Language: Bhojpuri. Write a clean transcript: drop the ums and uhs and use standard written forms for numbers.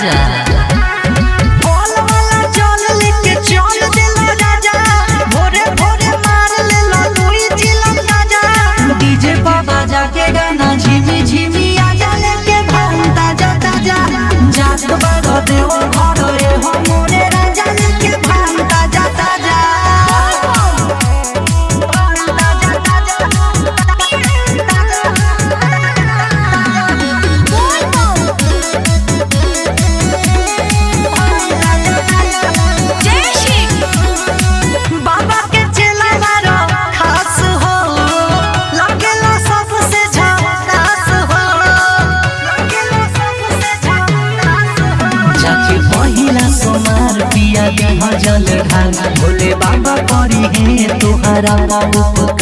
राजा। बोल वाला चल लेके चल दिल राजा, भोरे भोरे मार ले लो दुई चिलम राजा। डीजे पर बाजा के गाना झिमी झिमी आजा लेके भांग ताजा ताजा। जात बड़ा देव घर रे हो मोरे राजा, लेके भांग ताजा ताजा। बाबा के चेला मारो खास हो, लगेला सबसे झकास हो, लगेला सबसे झकास हो। जाके पहिला सोनार पिया देह जल ढाल, भोले बाबा करी है तुहरा उपकार।